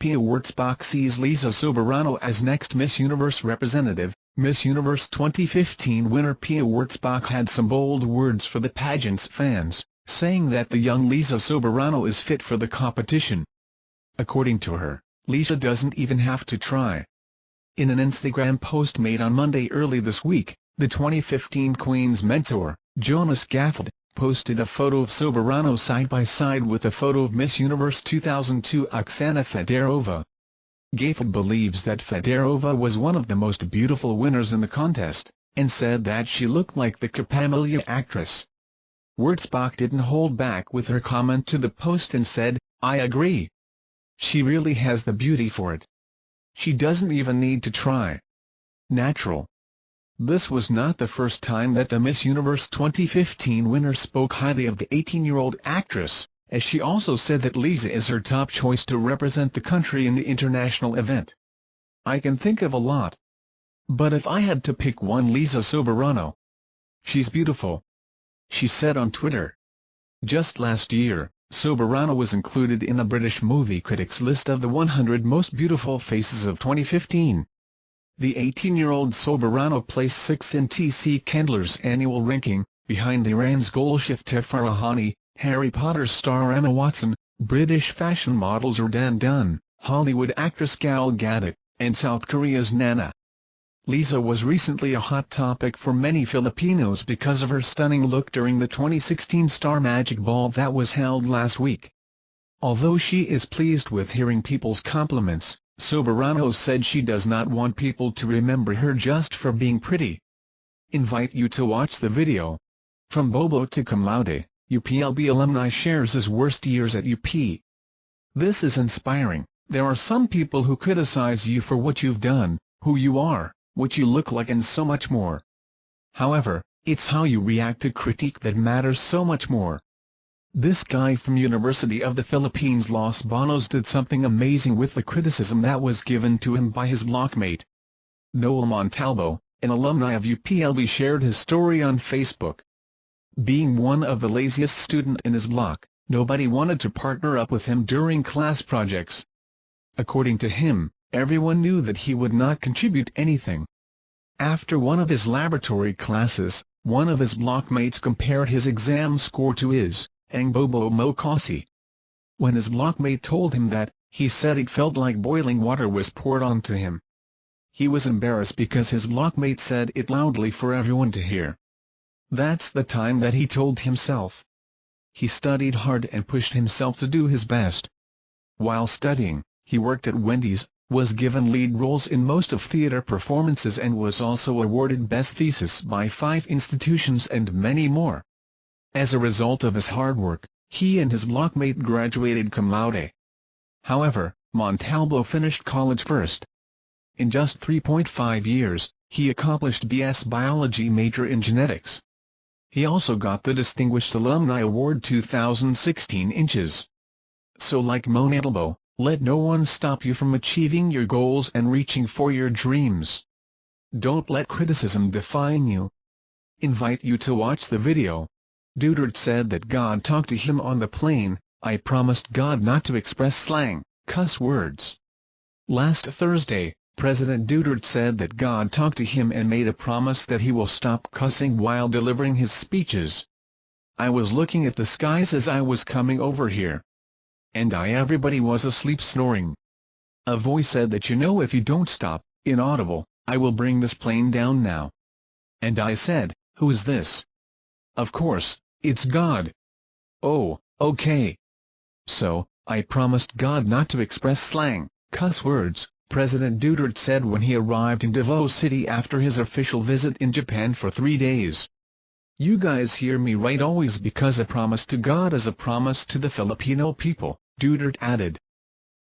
Pia Wurtzbach sees Liza Soberano as next Miss Universe representative. Miss Universe 2015 winner Pia Wurtzbach had some bold words for the pageant's fans, saying that the young Liza Soberano is fit for the competition. According to her, Liza doesn't even have to try. In an Instagram post made on Monday early this week, the 2015 Queen's mentor, Gafud, posted a photo of Soberano side-by-side with a photo of Miss Universe 2002 Oksana Federova. Gafud believes that Federova was one of the most beautiful winners in the contest, and said that she looked like the Kapamilya actress. Wurtzbach didn't hold back with her comment to the post and said, "I agree. She really has the beauty for it. She doesn't even need to try. Natural." This was not the first time that the Miss Universe 2015 winner spoke highly of the 18-year-old actress, as she also said that Liza is her top choice to represent the country in the international event. "I can think of a lot. But if I had to pick one, Liza Soberano. She's beautiful," she said on Twitter. Just last year, Soberano was included in a British movie critics list of the 100 most beautiful faces of 2015. The 18-year-old Soberano placed 6th in T.C. Kendler's annual ranking, behind Iran's Golshifteh Farahani, Harry Potter star Emma Watson, British fashion model Jourdan Dunn, Hollywood actress Gal Gadot, and South Korea's Nana. Liza was recently a hot topic for many Filipinos because of her stunning look during the 2016 Star Magic Ball that was held last week. Although she is pleased with hearing people's compliments, Soberano said she does not want people to remember her just for being pretty. Invite you to watch the video. From Bobo to cum laude, UPLB alumni shares his worst years at UP. "This is inspiring. There are some people who criticize you for what you've done, who you are, what you look like and so much more. However, it's how you react to critique that matters so much more." This guy from University of the Philippines Los Banos did something amazing with the criticism that was given to him by his blockmate. Noel Montalvo, an alumni of UPLB, shared his story on Facebook. Being one of the laziest student in his block, nobody wanted to partner up with him during class projects. According to him, everyone knew that he would not contribute anything. After one of his laboratory classes, one of his blockmates compared his exam score to his, ang bobo mo kasi. When his blockmate told him that, he said it felt like boiling water was poured onto him. He was embarrassed because his blockmate said it loudly for everyone to hear. That's the time that he told himself. He studied hard and pushed himself to do his best. While studying, he worked at Wendy's, was given lead roles in most of theater performances and was also awarded Best Thesis by 5 institutions and many more. As a result of his hard work, he and his blockmate graduated cum laude. However, Montalvo finished college first. In just 3.5 years, he accomplished B.S. Biology major in genetics. He also got the Distinguished Alumni Award 2016 inches. So like Montalvo, let no one stop you from achieving your goals and reaching for your dreams. Don't let criticism define you. Invite you to watch the video. Duterte said that God talked to him on the plane. "I promised God not to express slang, cuss words." Last Thursday, President Duterte said that God talked to him and made a promise that he will stop cussing while delivering his speeches. "I was looking at the skies as I was coming over here. And everybody was asleep snoring. A voice said that if you don't stop, inaudible, I will bring this plane down now. And I said, who is this? Of course, it's God. Oh, okay. So, I promised God not to express slang, cuss words," President Duterte said when he arrived in Davao City after his official visit in Japan for 3 days. "You guys hear me right always, because a promise to God is a promise to the Filipino people," Duterte added.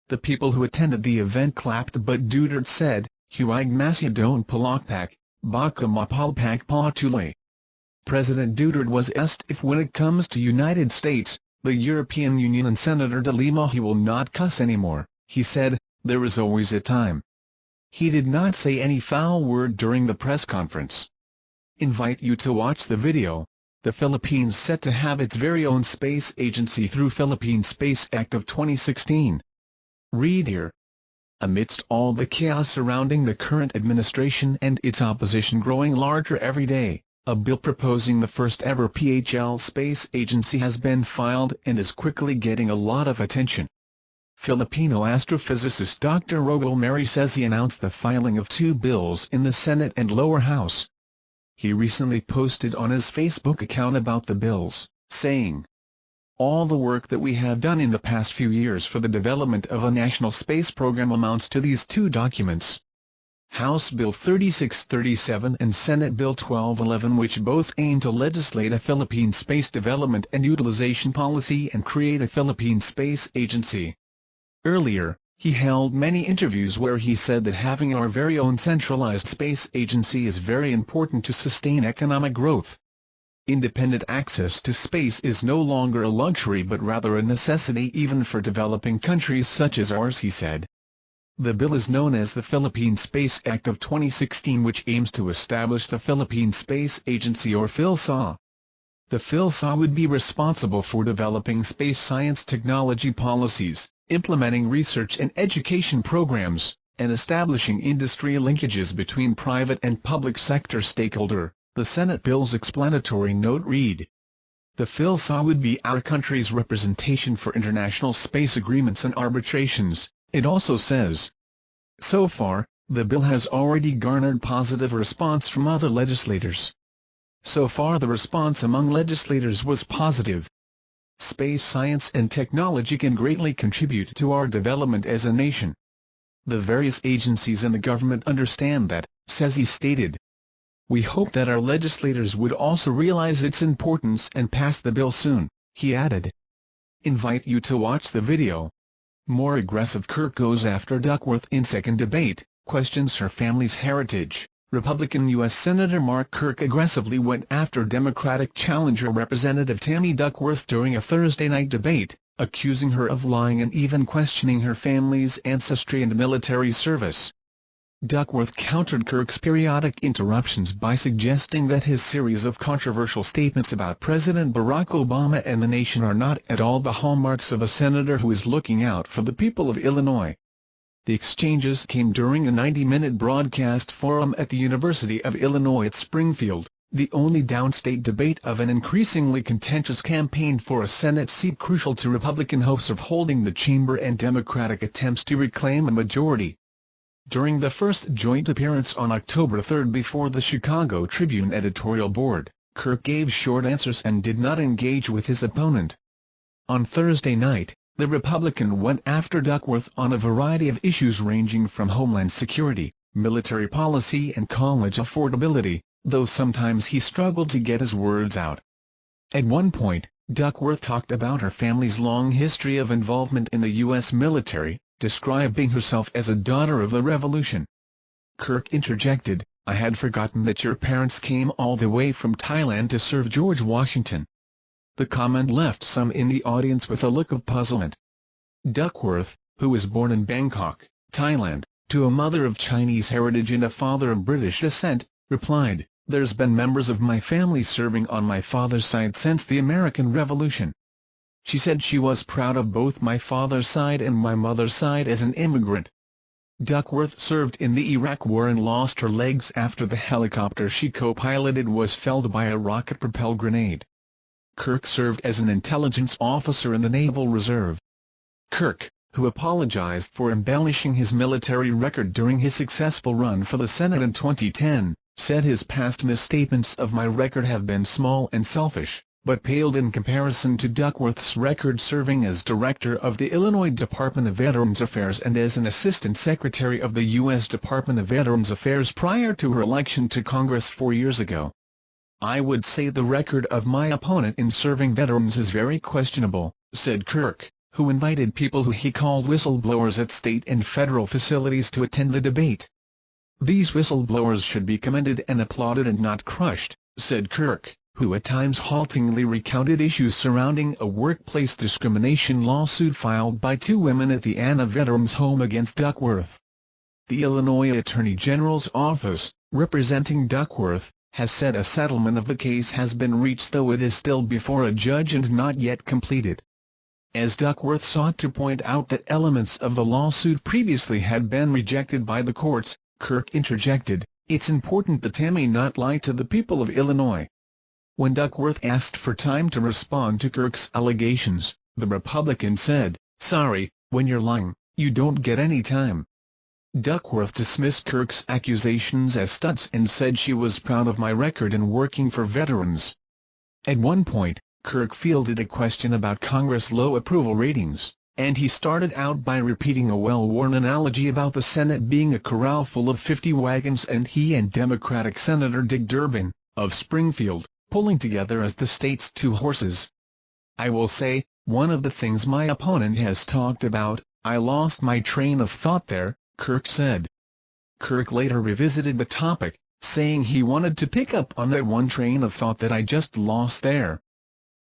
The people who attended the event clapped, but Duterte said, "Huwag masyadong palakpak, baka mapalpak pa tuloy." President Duterte was asked if when it comes to United States, the European Union and Senator De Lima he will not cuss anymore. He said, "There is always a time." He did not say any foul word during the press conference. Invite you to watch the video. The Philippines set to have its very own space agency through Philippine Space Act of 2016. Read here. amidst all the chaos surrounding the current administration and its opposition growing larger every day. A bill proposing the first-ever PHL space agency has been filed and is quickly getting a lot of attention. Filipino astrophysicist Dr. Rogel Mary says he announced the filing of 2 bills in the Senate and lower house. He recently posted on his Facebook account about the bills, saying, "All the work that we have done in the past few years for the development of a national space program amounts to these 2 documents. House Bill 3637 and Senate Bill 1211, which both aim to legislate a Philippine space development and utilization policy and create a Philippine space agency." Earlier, he held many interviews where he said that having our very own centralized space agency is very important to sustain economic growth. Independent access to space is no longer a luxury but rather a necessity even for developing countries such as ours, he said. The bill is known as the Philippine Space Act of 2016, which aims to establish the Philippine Space Agency, or PhilSA. The PhilSA would be responsible for developing space science technology policies, implementing research and education programs, and establishing industry linkages between private and public sector stakeholders. The Senate bill's explanatory note read, "The PhilSA would be our country's representation for international space agreements and arbitrations." It also says, "So far, the bill has already garnered positive response from other legislators. So far the response among legislators was positive. Space science and technology can greatly contribute to our development as a nation. The various agencies in the government understand that," says he stated. "We hope that our legislators would also realize its importance and pass the bill soon," he added. Invite you to watch the video. More aggressive Kirk goes after Duckworth in second debate, questions her family's heritage. Republican U.S. Senator Mark Kirk aggressively went after Democratic challenger Representative Tammy Duckworth during a Thursday night debate, accusing her of lying and even questioning her family's ancestry and military service. Duckworth countered Kirk's periodic interruptions by suggesting that his series of controversial statements about President Barack Obama and the nation are not at all the hallmarks of a senator who is looking out for the people of Illinois. The exchanges came during a 90-minute broadcast forum at the University of Illinois at Springfield, the only downstate debate of an increasingly contentious campaign for a Senate seat crucial to Republican hopes of holding the chamber and Democratic attempts to reclaim a majority. During the first joint appearance on October 3 before the Chicago Tribune editorial board, Kirk gave short answers and did not engage with his opponent. On Thursday night, the Republican went after Duckworth on a variety of issues ranging from homeland security, military policy and college affordability, though sometimes he struggled to get his words out. At one point, Duckworth talked about her family's long history of involvement in the U.S. military, describing herself as a daughter of the Revolution. Kirk interjected, "I had forgotten that your parents came all the way from Thailand to serve George Washington." The comment left some in the audience with a look of puzzlement. Duckworth, who was born in Bangkok, Thailand, to a mother of Chinese heritage and a father of British descent, replied, "There's been members of my family serving on my father's side since the American Revolution." She said she was proud of both my father's side and my mother's side as an immigrant. Duckworth served in the Iraq War and lost her legs after the helicopter she co-piloted was felled by a rocket-propelled grenade. Kirk served as an intelligence officer in the Naval Reserve. Kirk, who apologized for embellishing his military record during his successful run for the Senate in 2010, said his past misstatements of my record have been small and selfish, but paled in comparison to Duckworth's record serving as director of the Illinois Department of Veterans Affairs and as an assistant secretary of the U.S. Department of Veterans Affairs prior to her election to Congress 4 years ago. "I would say the record of my opponent in serving veterans is very questionable," said Kirk, who invited people who he called whistleblowers at state and federal facilities to attend the debate. "These whistleblowers should be commended and applauded and not crushed," said Kirk, who at times haltingly recounted issues surrounding a workplace discrimination lawsuit filed by 2 women at the Anna Veterans Home against Duckworth. The Illinois Attorney General's office, representing Duckworth, has said a settlement of the case has been reached, though it is still before a judge and not yet completed. As Duckworth sought to point out that elements of the lawsuit previously had been rejected by the courts, Kirk interjected, "It's important that Tammy not lie to the people of Illinois." When Duckworth asked for time to respond to Kirk's allegations, the Republican said, "Sorry, when you're lying, you don't get any time." Duckworth dismissed Kirk's accusations as stunts and said she was proud of my record in working for veterans. At one point, Kirk fielded a question about Congress' low approval ratings, and he started out by repeating a well-worn analogy about the Senate being a corral full of 50 wagons and he and Democratic Senator Dick Durbin, of Springfield, pulling together as the state's two horses. "I will say, one of the things my opponent has talked about, I lost my train of thought there," Kirk said. Kirk later revisited the topic, saying he wanted to pick up on that one train of thought that I just lost there.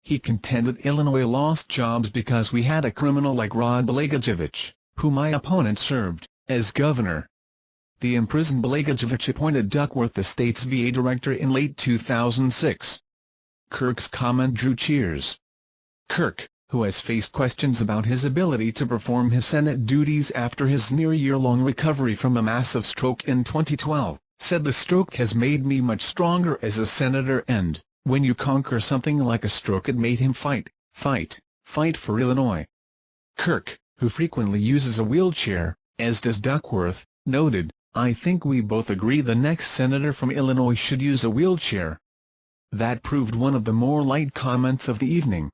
He contended Illinois lost jobs because we had a criminal like Rod Blagojevich, who my opponent served as governor. The imprisoned Blagojevich appointed Duckworth the state's VA director in late 2006. Kirk's comment drew cheers. Kirk, who has faced questions about his ability to perform his Senate duties after his near-year-long recovery from a massive stroke in 2012, said the stroke has made me much stronger as a senator and, when you conquer something like a stroke, it made him fight for Illinois. Kirk, who frequently uses a wheelchair, as does Duckworth, noted, "I think we both agree the next senator from Illinois should use a wheelchair." That proved one of the more light comments of the evening.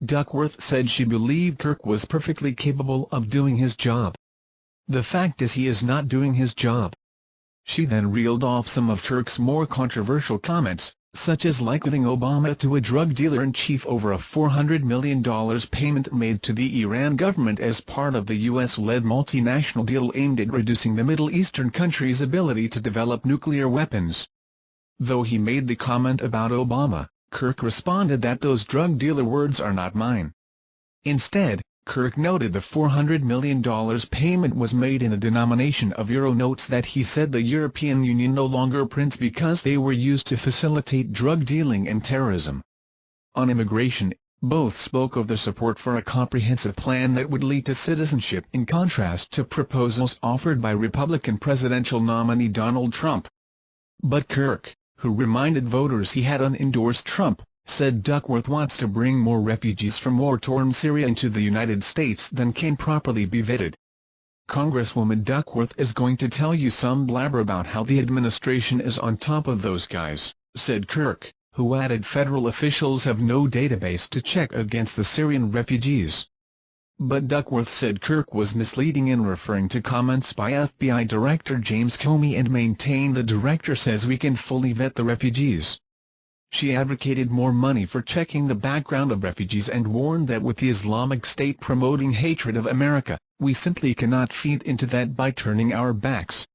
Duckworth said she believed Kirk was perfectly capable of doing his job. "The fact is he is not doing his job." She then reeled off some of Kirk's more controversial comments, such as likening Obama to a drug dealer-in-chief over a $400 million payment made to the Iran government as part of the U.S.-led multinational deal aimed at reducing the Middle Eastern country's ability to develop nuclear weapons. Though he made the comment about Obama, Kirk responded that those drug dealer words are not mine. Instead, Kirk noted the $400 million payment was made in a denomination of euro notes that he said the European Union no longer prints because they were used to facilitate drug dealing and terrorism. On immigration, both spoke of their support for a comprehensive plan that would lead to citizenship in contrast to proposals offered by Republican presidential nominee Donald Trump. But Kirk, who reminded voters he had unendorsed Trump, said Duckworth wants to bring more refugees from war-torn Syria into the United States than can properly be vetted. Congresswoman Duckworth is going to tell you some blabber about how the administration is on top of those guys, said Kirk, who added federal officials have no database to check against the Syrian refugees. But Duckworth said Kirk was misleading in referring to comments by FBI Director James Comey and maintained the director says we can fully vet the refugees. She advocated more money for checking the background of refugees and warned that with the Islamic State promoting hatred of America, we simply cannot feed into that by turning our backs.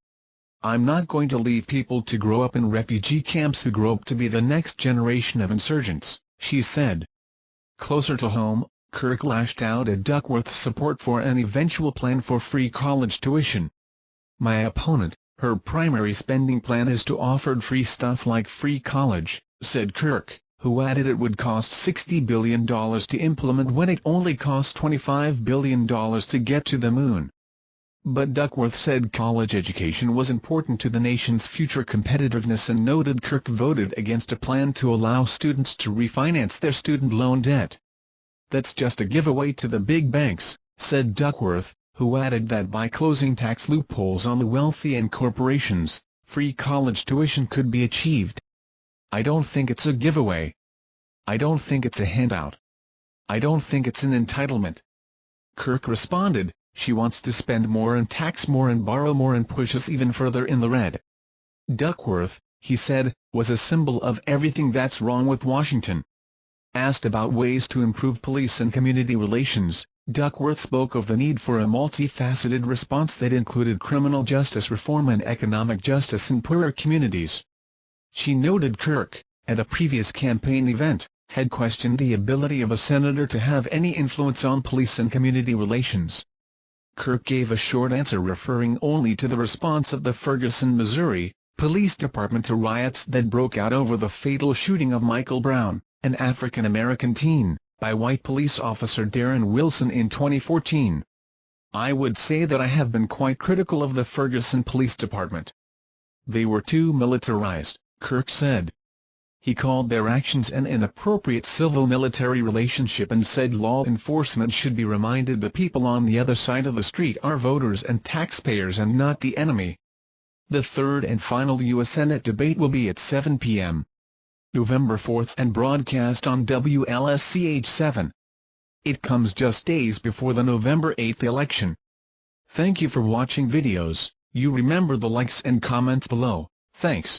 I'm not going to leave people to grow up in refugee camps who grow up to be the next generation of insurgents, she said. Closer to home, Kirk lashed out at Duckworth's support for an eventual plan for free college tuition. My opponent, her primary spending plan is to offer free stuff like free college, said Kirk, who added it would cost $60 billion to implement when it only cost $25 billion to get to the moon. But Duckworth said college education was important to the nation's future competitiveness and noted Kirk voted against a plan to allow students to refinance their student loan debt. That's just a giveaway to the big banks, said Duckworth, who added that by closing tax loopholes on the wealthy and corporations, free college tuition could be achieved. I don't think it's a giveaway. I don't think it's a handout. I don't think it's an entitlement. Kirk responded, she wants to spend more and tax more and borrow more and push us even further in the red. Duckworth, he said, was a symbol of everything that's wrong with Washington. Asked about ways to improve police and community relations, Duckworth spoke of the need for a multifaceted response that included criminal justice reform and economic justice in poorer communities. She noted Kirk, at a previous campaign event, had questioned the ability of a senator to have any influence on police and community relations. Kirk gave a short answer referring only to the response of the Ferguson, Missouri, police department to riots that broke out over the fatal shooting of Michael Brown, an African-American teen, by white police officer Darren Wilson in 2014. "I would say that I have been quite critical of the Ferguson Police Department. They were too militarized," Kirk said. He called their actions an inappropriate civil-military relationship and said law enforcement should be reminded the people on the other side of the street are voters and taxpayers and not the enemy. The third and final U.S. Senate debate will be at 7 p.m. November 4 and broadcast on WLSCH-7. It comes just days before the November 8 election. Thank you for watching videos. You remember the likes and comments below. Thanks.